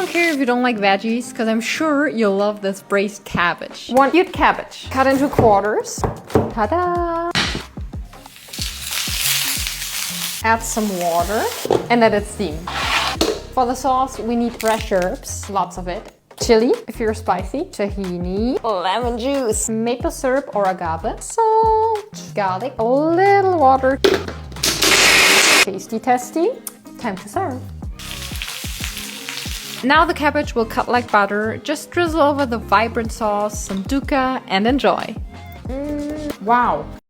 don't care if you don't like veggies, because I'm sure you'll love this braised cabbage. 1 cute cabbage, cut into quarters. Ta-da! Add some water and let it steam. For the sauce, we need fresh herbs, lots of it. Chili, if you're spicy. Tahini. Lemon juice. Maple syrup or agave. Salt. Garlic. A little water. Tasty testy. Time to serve. Now the cabbage will cut like butter. Just drizzle over the vibrant sauce, some dukkah, and enjoy. Wow.